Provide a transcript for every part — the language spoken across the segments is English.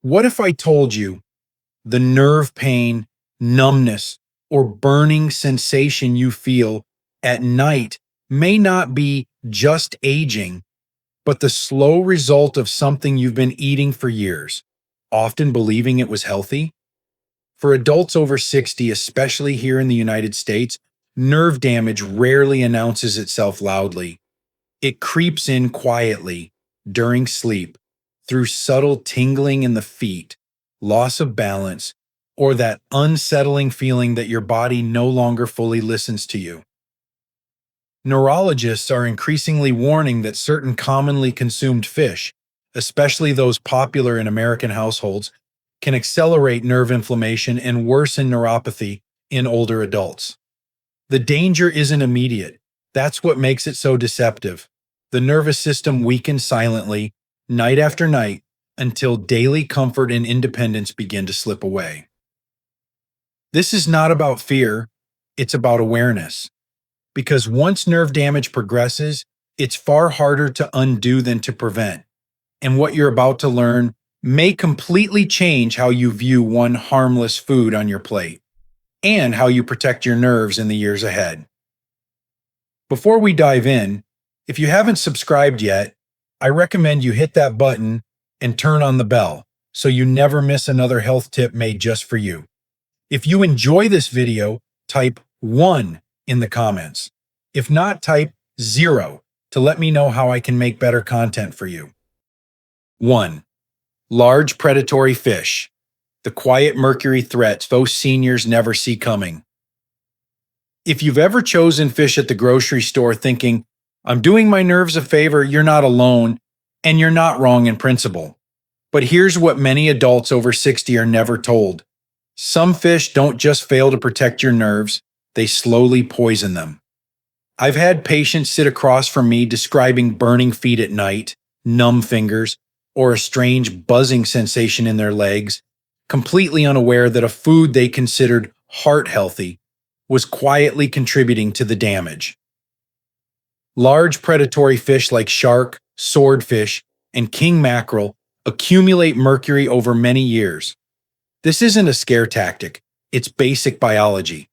What if I told you the nerve pain, numbness, or burning sensation you feel at night may not be just aging, but the slow result of something you've been eating for years, often believing it was healthy? For adults over 60, especially here in the United States, nerve damage rarely announces itself loudly. It creeps in quietly during sleep through subtle tingling in the feet, loss of balance, or that unsettling feeling that your body no longer fully listens to you. Neurologists are increasingly warning that certain commonly consumed fish, especially those popular in American households, can accelerate nerve inflammation and worsen neuropathy in older adults. The danger isn't immediate. That's what makes it so deceptive. The nervous system weakens silently, night after night, until daily comfort and independence begin to slip away. This is not about fear, it's about awareness. Because once nerve damage progresses, it's far harder to undo than to prevent. And what you're about to learn may completely change how you view one harmless food on your plate and how you protect your nerves in the years ahead. Before we dive in, if you haven't subscribed yet, I recommend you hit that button and turn on the bell so you never miss another health tip made just for you. If you enjoy this video, type 1 in the comments. If not, type 0 to let me know how I can make better content for you. 1. Large predatory fish. The quiet mercury threats most seniors never see coming. If you've ever chosen fish at the grocery store thinking, I'm doing my nerves a favor, you're not alone, and you're not wrong in principle. But here's what many adults over 60 are never told. Some fish don't just fail to protect your nerves, they slowly poison them. I've had patients sit across from me describing burning feet at night, numb fingers, or a strange buzzing sensation in their legs, completely unaware that a food they considered heart healthy was quietly contributing to the damage. Large predatory fish like shark, swordfish, and king mackerel accumulate mercury over many years. This isn't a scare tactic, it's basic biology.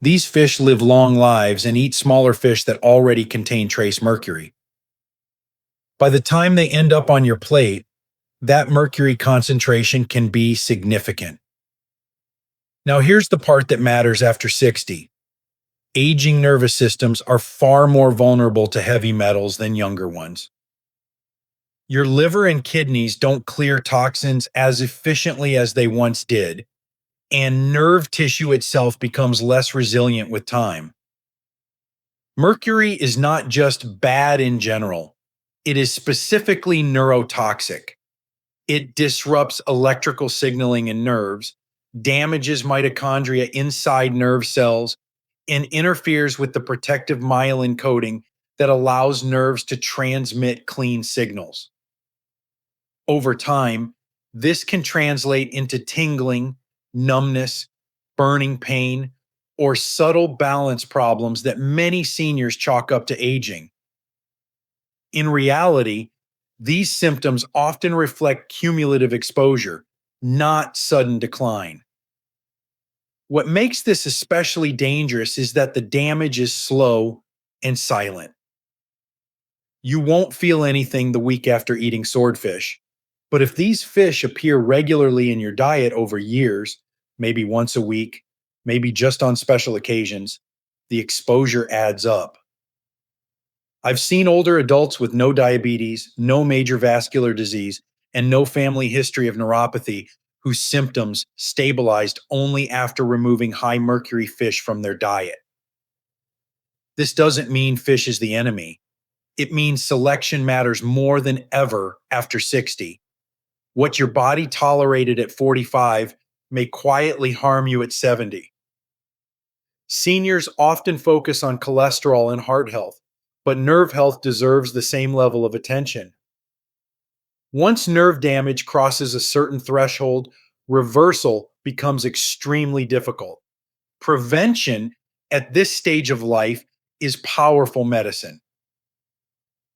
These fish live long lives and eat smaller fish that already contain trace mercury. By the time they end up on your plate, that mercury concentration can be significant. Now here's the part that matters after 60. Aging nervous systems are far more vulnerable to heavy metals than younger ones. Your liver and kidneys don't clear toxins as efficiently as they once did, and nerve tissue itself becomes less resilient with time. Mercury is not just bad in general, it is specifically neurotoxic. It disrupts electrical signaling in nerves, damages mitochondria inside nerve cells, and interferes with the protective myelin coating that allows nerves to transmit clean signals. Over time, this can translate into tingling, numbness, burning pain, or subtle balance problems that many seniors chalk up to aging. In reality, these symptoms often reflect cumulative exposure, not sudden decline. What makes this especially dangerous is that the damage is slow and silent. You won't feel anything the week after eating swordfish, but if these fish appear regularly in your diet over years, maybe once a week, maybe just on special occasions, the exposure adds up. I've seen older adults with no diabetes, no major vascular disease, and no family history of neuropathy whose symptoms stabilized only after removing high mercury fish from their diet. This doesn't mean fish is the enemy. It means selection matters more than ever after 60. What your body tolerated at 45 may quietly harm you at 70. Seniors often focus on cholesterol and heart health, but nerve health deserves the same level of attention. Once nerve damage crosses a certain threshold, reversal becomes extremely difficult. Prevention at this stage of life is powerful medicine.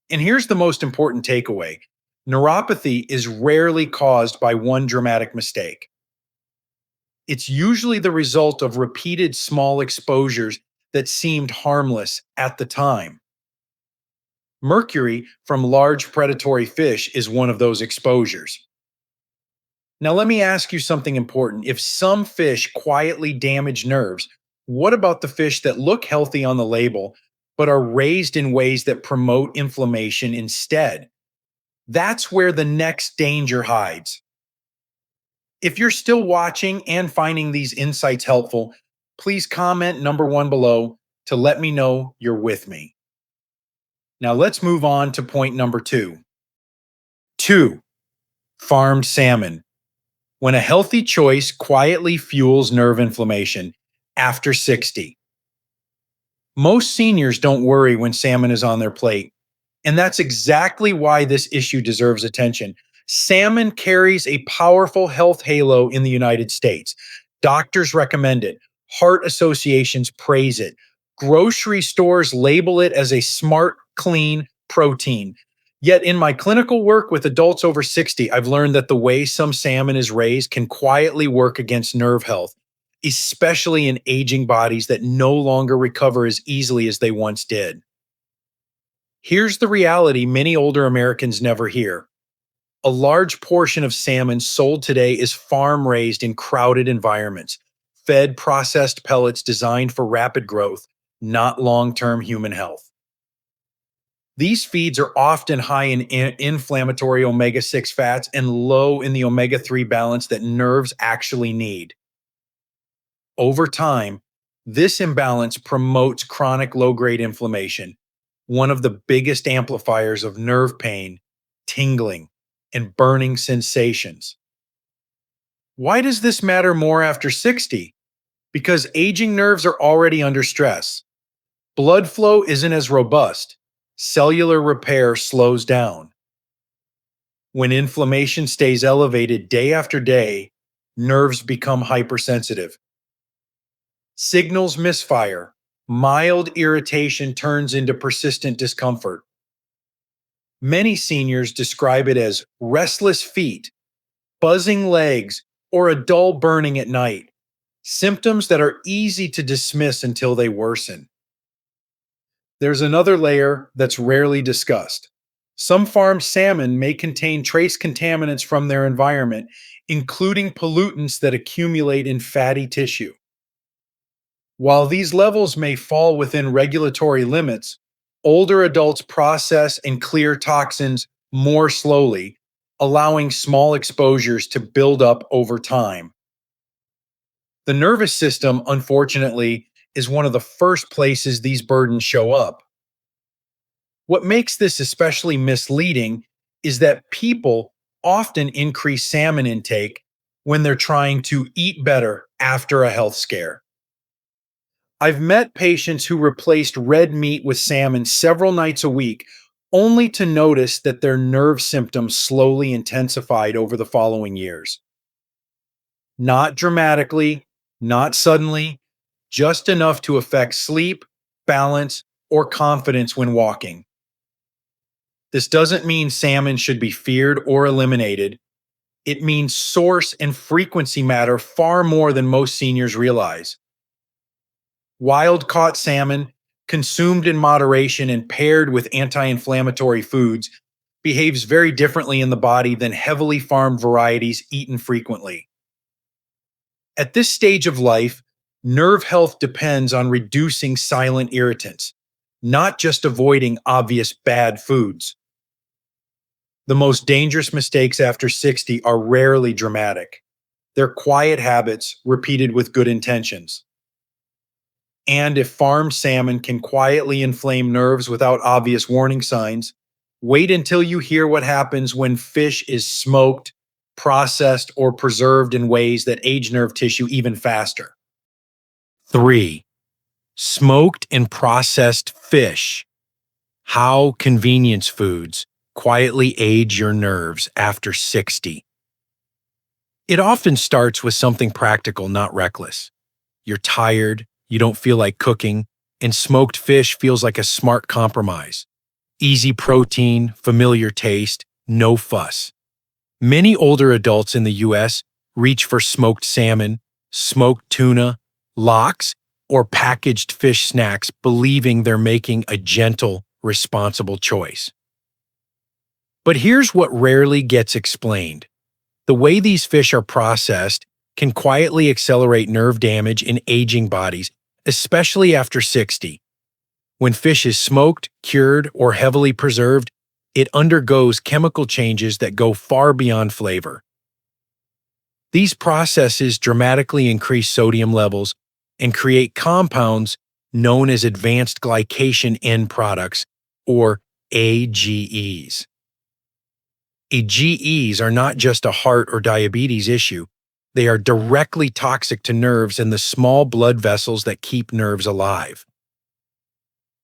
And here's the most important takeaway. Neuropathy is rarely caused by one dramatic mistake. It's usually the result of repeated small exposures that seemed harmless at the time. Mercury from large predatory fish is one of those exposures. Now, let me ask you something important. If some fish quietly damage nerves, what about the fish that look healthy on the label, but are raised in ways that promote inflammation instead? That's where the next danger hides. If you're still watching and finding these insights helpful, please comment number one below to let me know you're with me. Now, let's move on to point number two. Two, farmed salmon. When a healthy choice quietly fuels nerve inflammation after 60. Most seniors don't worry when salmon is on their plate, and that's exactly why this issue deserves attention. Salmon carries a powerful health halo in the United States. Doctors recommend it, heart associations praise it, grocery stores label it as a smart, clean protein. Yet in my clinical work with adults over 60, I've learned that the way some salmon is raised can quietly work against nerve health, especially in aging bodies that no longer recover as easily as they once did. Here's the reality many older Americans never hear. A large portion of salmon sold today is farm raised in crowded environments, fed processed pellets designed for rapid growth, not long term human health. These feeds are often high in inflammatory omega 6 fats and low in the omega 3 balance that nerves actually need. Over time, this imbalance promotes chronic low grade inflammation, one of the biggest amplifiers of nerve pain, tingling, and burning sensations. Why does this matter more after 60? Because aging nerves are already under stress. Blood flow isn't as robust. Cellular repair slows down. When inflammation stays elevated day after day, nerves become hypersensitive. Signals misfire. Mild irritation turns into persistent discomfort. Many seniors describe it as restless feet, buzzing legs, or a dull burning at night, symptoms that are easy to dismiss until they worsen. There's another layer that's rarely discussed. Some farmed salmon may contain trace contaminants from their environment, including pollutants that accumulate in fatty tissue. While these levels may fall within regulatory limits, older adults process and clear toxins more slowly, allowing small exposures to build up over time. The nervous system, unfortunately, is one of the first places these burdens show up. What makes this especially misleading is that people often increase salmon intake when they're trying to eat better after a health scare. I've met patients who replaced red meat with salmon several nights a week, only to notice that their nerve symptoms slowly intensified over the following years. Not dramatically, not suddenly, just enough to affect sleep, balance, or confidence when walking. This doesn't mean salmon should be feared or eliminated. It means source and frequency matter far more than most seniors realize. Wild caught salmon, consumed in moderation and paired with anti inflammatory foods, behaves very differently in the body than heavily farmed varieties eaten frequently. At this stage of life, nerve health depends on reducing silent irritants, not just avoiding obvious bad foods. The most dangerous mistakes after 60 are rarely dramatic. They're quiet habits repeated with good intentions. And if farmed salmon can quietly inflame nerves without obvious warning signs, wait until you hear what happens when fish is smoked, processed, or preserved in ways that age nerve tissue even faster. 3. Smoked and processed fish. How convenience foods quietly age your nerves after 60. It often starts with something practical, not reckless. You're tired, you don't feel like cooking, and smoked fish feels like a smart compromise. Easy protein, familiar taste, no fuss. Many older adults in the US reach for smoked salmon, smoked tuna, lox, or packaged fish snacks, believing they're making a gentle, responsible choice. But here's what rarely gets explained. The way these fish are processed can quietly accelerate nerve damage in aging bodies, especially after 60. When fish is smoked, cured, or heavily preserved, it undergoes chemical changes that go far beyond flavor. These processes dramatically increase sodium levels and create compounds known as advanced glycation end products, or AGEs. AGEs are not just a heart or diabetes issue. They are directly toxic to nerves and the small blood vessels that keep nerves alive.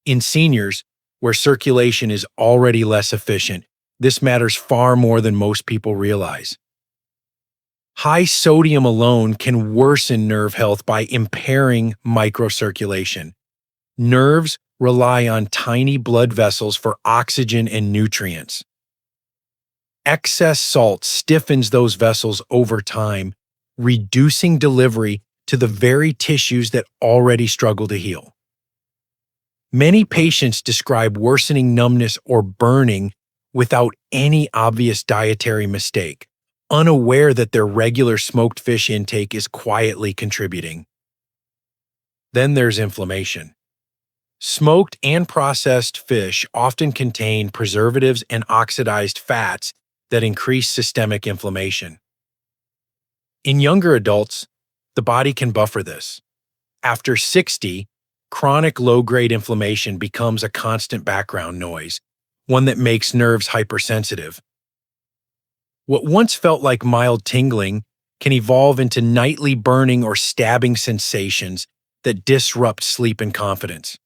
In seniors, where circulation is already less efficient, this matters far more than most people realize. High sodium alone can worsen nerve health by impairing microcirculation. Nerves rely on tiny blood vessels for oxygen and nutrients. Excess salt stiffens those vessels over time, reducing delivery to the very tissues that already struggle to heal. Many patients describe worsening numbness or burning without any obvious dietary mistake, unaware that their regular smoked fish intake is quietly contributing. Then there's inflammation. Smoked and processed fish often contain preservatives and oxidized fats that increase systemic inflammation. In younger adults, the body can buffer this. After 60, chronic low-grade inflammation becomes a constant background noise, one that makes nerves hypersensitive. What once felt like mild tingling can evolve into nightly burning or stabbing sensations that disrupt sleep and confidence.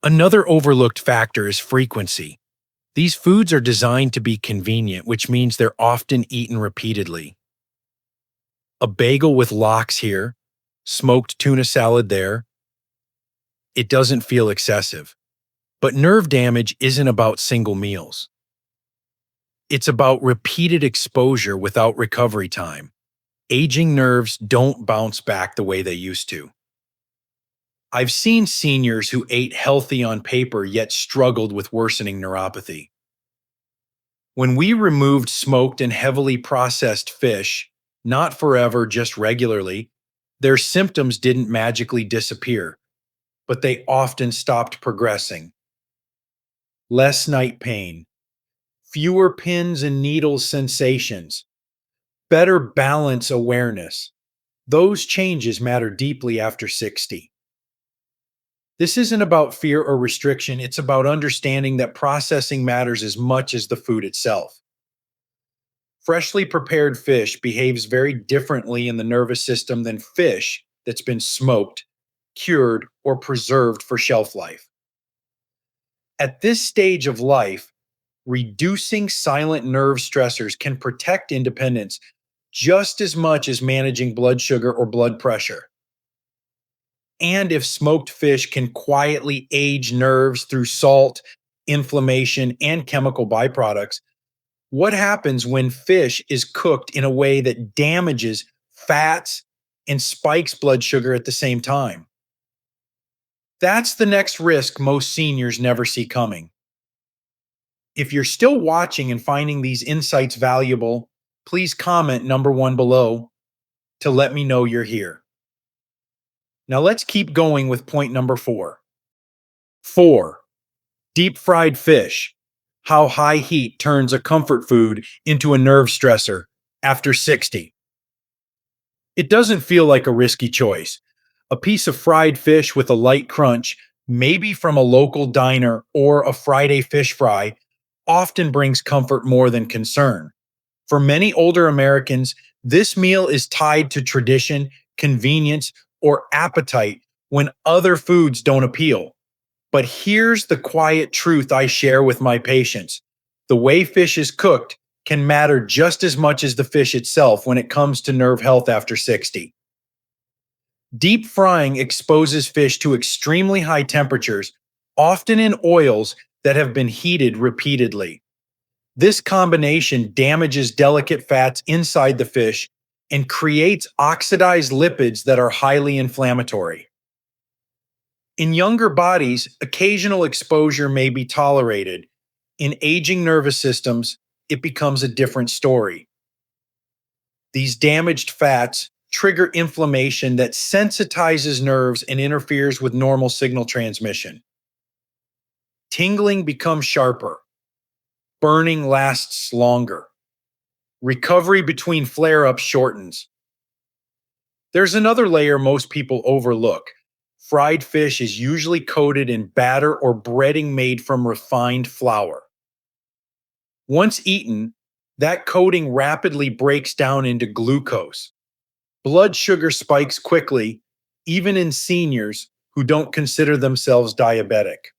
Another overlooked factor is frequency. These foods are designed to be convenient, which means they're often eaten repeatedly. A bagel with lox here, smoked tuna salad there. It doesn't feel excessive. But nerve damage isn't about single meals. It's about repeated exposure without recovery time. Aging nerves don't bounce back the way they used to. I've seen seniors who ate healthy on paper yet struggled with worsening neuropathy. When we removed smoked and heavily processed fish, not forever, just regularly, their symptoms didn't magically disappear, but they often stopped progressing. Less night pain, fewer pins and needles sensations, better balance awareness. Those changes matter deeply after 60. This isn't about fear or restriction, it's about understanding that processing matters as much as the food itself. Freshly prepared fish behaves very differently in the nervous system than fish that's been smoked, cured, or preserved for shelf life. At this stage of life, reducing silent nerve stressors can protect independence just as much as managing blood sugar or blood pressure. And if smoked fish can quietly age nerves through salt, inflammation, and chemical byproducts, what happens when fish is cooked in a way that damages fats and spikes blood sugar at the same time? That's the next risk most seniors never see coming. If you're still watching and finding these insights valuable, please comment number 1 below to let me know you're here. Now let's keep going with point number 4. 4. Deep fried fish. How high heat turns a comfort food into a nerve stressor after 60. It doesn't feel like a risky choice. A piece of fried fish with a light crunch, maybe from a local diner or a Friday fish fry, often brings comfort more than concern. For many older Americans, this meal is tied to tradition, convenience, or appetite when other foods don't appeal. But here's the quiet truth I share with my patients. The way fish is cooked can matter just as much as the fish itself when it comes to nerve health after 60. Deep frying exposes fish to extremely high temperatures, often in oils that have been heated repeatedly. This combination damages delicate fats inside the fish and creates oxidized lipids that are highly inflammatory. In younger bodies, occasional exposure may be tolerated. In aging nervous systems, it becomes a different story. These damaged fats trigger inflammation that sensitizes nerves and interferes with normal signal transmission. Tingling becomes sharper. Burning lasts longer. Recovery between flare ups shortens. There's another layer most people overlook. Fried fish is usually coated in batter or breading made from refined flour. Once eaten, that coating rapidly breaks down into glucose. Blood sugar spikes quickly, even in seniors who don't consider themselves diabetic.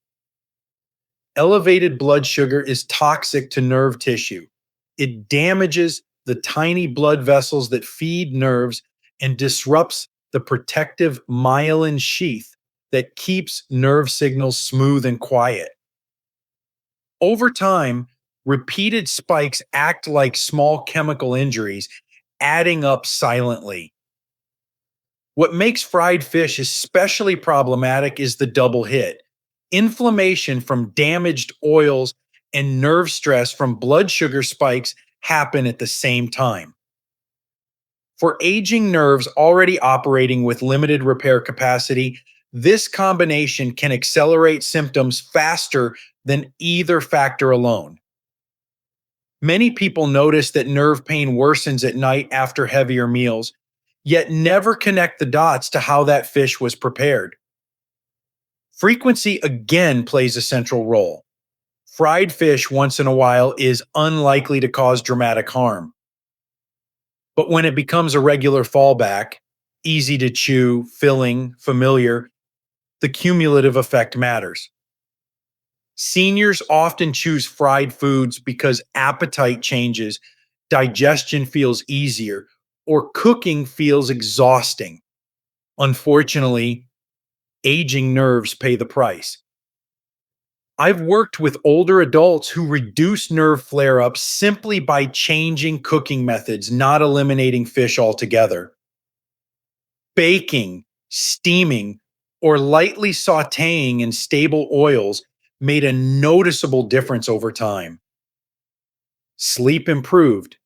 Elevated blood sugar is toxic to nerve tissue. It damages the tiny blood vessels that feed nerves and disrupts the protective myelin sheath that keeps nerve signals smooth and quiet. Over time, repeated spikes act like small chemical injuries, adding up silently. What makes fried fish especially problematic is the double hit: inflammation from damaged oils and nerve stress from blood sugar spikes happen at the same time. For aging nerves already operating with limited repair capacity, this combination can accelerate symptoms faster than either factor alone. Many people notice that nerve pain worsens at night after heavier meals, yet never connect the dots to how that fish was prepared. Frequency again plays a central role. Fried fish once in a while is unlikely to cause dramatic harm. But when it becomes a regular fallback, easy to chew, filling, familiar, the cumulative effect matters. Seniors often choose fried foods because appetite changes, digestion feels easier, or cooking feels exhausting. Unfortunately, aging nerves pay the price. I've worked with older adults who reduce nerve flare ups simply by changing cooking methods, not eliminating fish altogether. Baking, steaming, or lightly sauteing in stable oils made a noticeable difference over time. Sleep improved,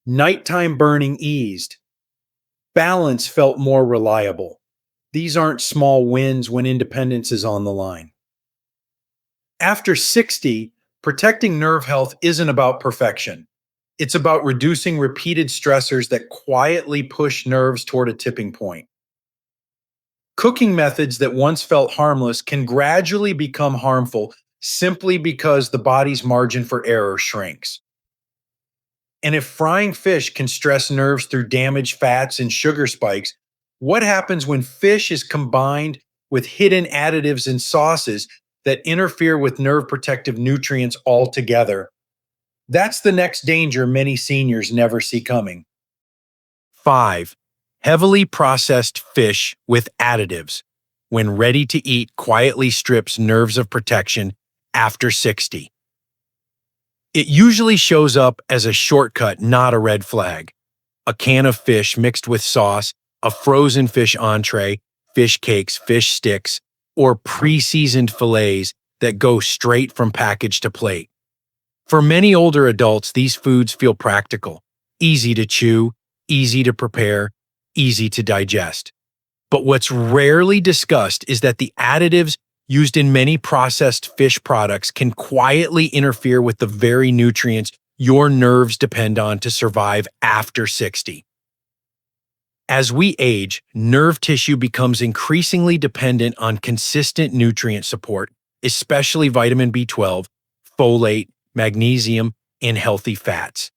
nighttime burning eased, balance felt more reliable. These aren't small wins when independence is on the line. After 60, protecting nerve health isn't about perfection. It's about reducing repeated stressors that quietly push nerves toward a tipping point. Cooking methods that once felt harmless can gradually become harmful simply because the body's margin for error shrinks. And if frying fish can stress nerves through damaged fats and sugar spikes, what happens when fish is combined with hidden additives and sauces that interfere with nerve protective nutrients altogether? That's the next danger many seniors never see coming. 5. Heavily processed fish with additives, when ready to eat, quietly strips nerves of protection after 60. It usually shows up as a shortcut, not a red flag. A can of fish mixed with sauce, a frozen fish entree, fish cakes, fish sticks, or pre-seasoned fillets that go straight from package to plate. For many older adults, these foods feel practical, easy to chew, easy to prepare, easy to digest. But what's rarely discussed is that the additives used in many processed fish products can quietly interfere with the very nutrients your nerves depend on to survive after 60. As we age, nerve tissue becomes increasingly dependent on consistent nutrient support, especially vitamin B12, folate, magnesium, and healthy fats.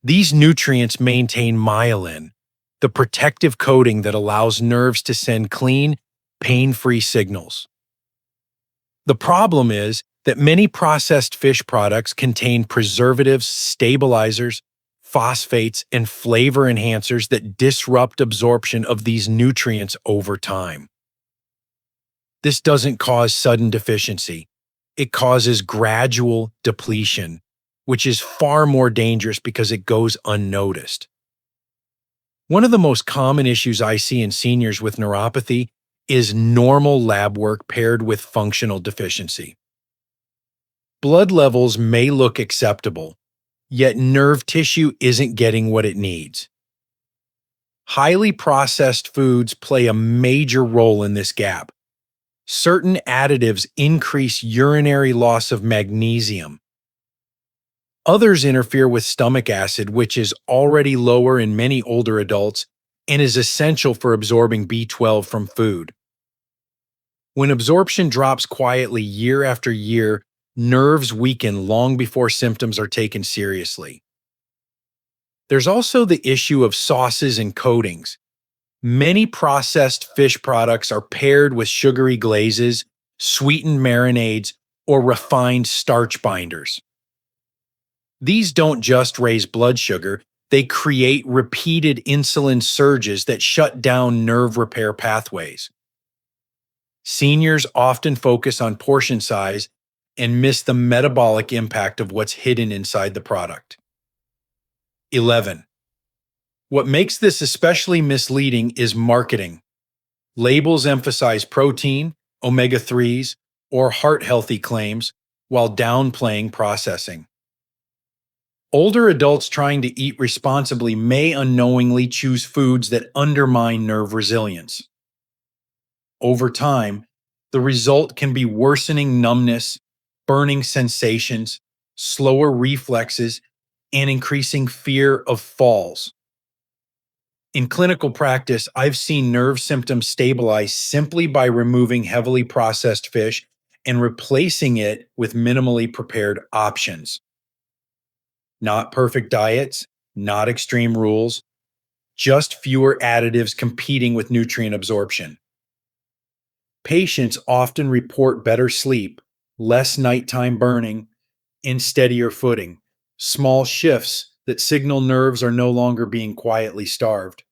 These nutrients maintain myelin, the protective coating that allows nerves to send clean, pain-free signals. The problem is that many processed fish products contain preservatives, stabilizers, phosphates, and flavor enhancers that disrupt absorption of these nutrients over time. This doesn't cause sudden deficiency. It causes gradual depletion. which is far more dangerous because it goes unnoticed. One of the most common issues I see in seniors with neuropathy is normal lab work paired with functional deficiency. Blood levels may look acceptable, yet nerve tissue isn't getting what it needs. Highly processed foods play a major role in this gap. Certain additives increase urinary loss of magnesium. Others interfere with stomach acid, which is already lower in many older adults and is essential for absorbing B12 from food. When absorption drops quietly year after year, nerves weaken long before symptoms are taken seriously. There's also the issue of sauces and coatings. Many processed fish products are paired with sugary glazes, sweetened marinades, or refined starch binders. These don't just raise blood sugar, they create repeated insulin surges that shut down nerve repair pathways. Seniors often focus on portion size and miss the metabolic impact of what's hidden inside the product. 11. What makes this especially misleading is marketing. Labels emphasize protein, omega-3s, or heart-healthy claims while downplaying processing. Older adults trying to eat responsibly may unknowingly choose foods that undermine nerve resilience. Over time, the result can be worsening numbness, burning sensations, slower reflexes, and increasing fear of falls. In clinical practice, I've seen nerve symptoms stabilize simply by removing heavily processed fish and replacing it with minimally prepared options. Not perfect diets, not extreme rules, just fewer additives competing with nutrient absorption. Patients often report better sleep, less nighttime burning, and steadier footing, small shifts that signal nerves are no longer being quietly starved.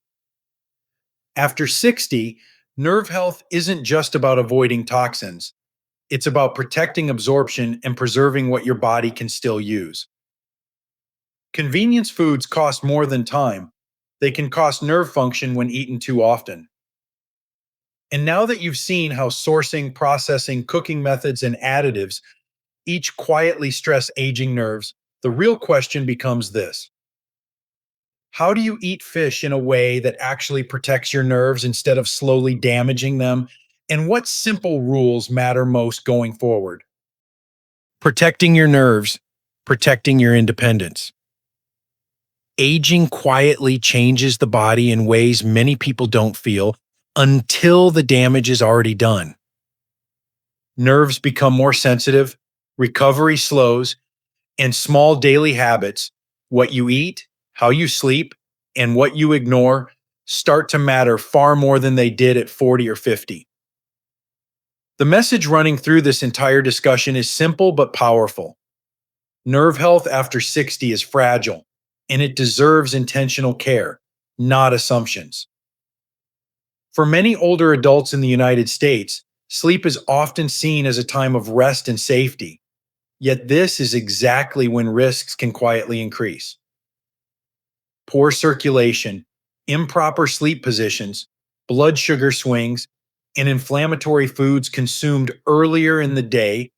After 60, nerve health isn't just about avoiding toxins. It's about protecting absorption and preserving what your body can still use. Convenience foods cost more than time. They can cost nerve function when eaten too often. And now that you've seen how sourcing, processing, cooking methods, and additives each quietly stress aging nerves, the real question becomes this: how do you eat fish in a way that actually protects your nerves instead of slowly damaging them? And what simple rules matter most going forward? Protecting your nerves, protecting your independence. Aging quietly changes the body in ways many people don't feel until the damage is already done. Nerves become more sensitive, recovery slows, and small daily habits, what you eat, how you sleep, and what you ignore, start to matter far more than they did at 40 or 50. The message running through this entire discussion is simple but powerful. Nerve health after 60 is fragile, and it deserves intentional care, not assumptions. For many older adults in the United States, sleep is often seen as a time of rest and safety. Yet this is exactly when risks can quietly increase. Poor circulation, improper sleep positions, blood sugar swings, and inflammatory foods consumed earlier in the day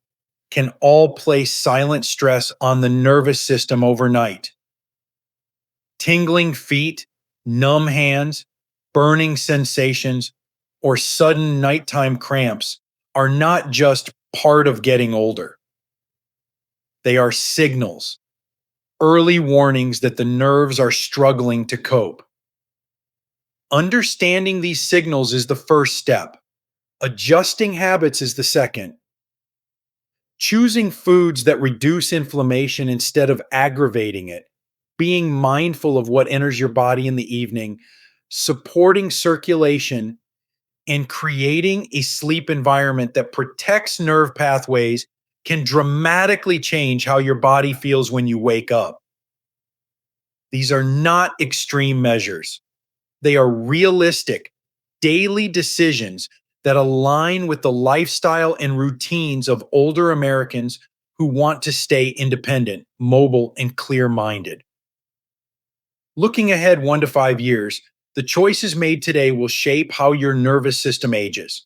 can all place silent stress on the nervous system overnight. Tingling feet, numb hands, burning sensations, or sudden nighttime cramps are not just part of getting older. They are signals, early warnings that the nerves are struggling to cope. Understanding these signals is the first step. Adjusting habits is the second. Choosing foods that reduce inflammation instead of aggravating it, being mindful of what enters your body in the evening, supporting circulation, and creating a sleep environment that protects nerve pathways can dramatically change how your body feels when you wake up. These are not extreme measures. They are realistic, daily decisions that align with the lifestyle and routines of older Americans who want to stay independent, mobile, and clear minded. Looking ahead 1 to 5 years, the choices made today will shape how your nervous system ages.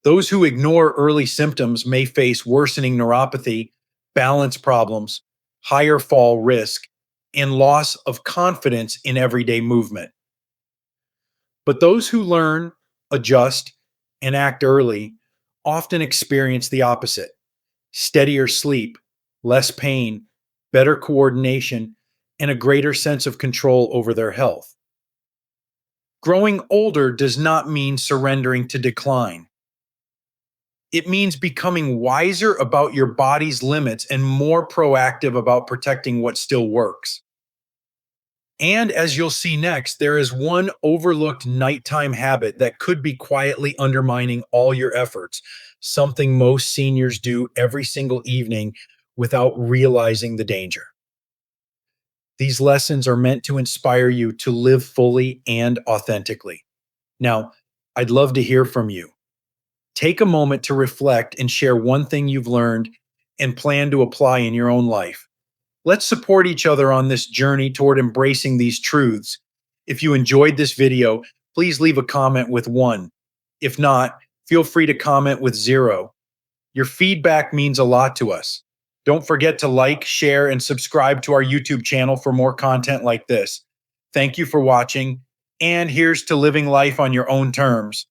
Those who ignore early symptoms may face worsening neuropathy, balance problems, higher fall risk, and loss of confidence in everyday movement. But those who learn, adjust, and act early often experience the opposite: steadier sleep, less pain, better coordination, and a greater sense of control over their health. Growing older does not mean surrendering to decline. It means becoming wiser about your body's limits and more proactive about protecting what still works. And as you'll see next, there is one overlooked nighttime habit that could be quietly undermining all your efforts, something most seniors do every single evening without realizing the danger. These lessons are meant to inspire you to live fully and authentically. Now, I'd love to hear from you. Take a moment to reflect and share one thing you've learned and plan to apply in your own life. Let's support each other on this journey toward embracing these truths. If you enjoyed this video, please leave a comment with 1. If not, feel free to comment with 0. Your feedback means a lot to us. Don't forget to like, share, and subscribe to our YouTube channel for more content like this. Thank you for watching, and here's to living life on your own terms.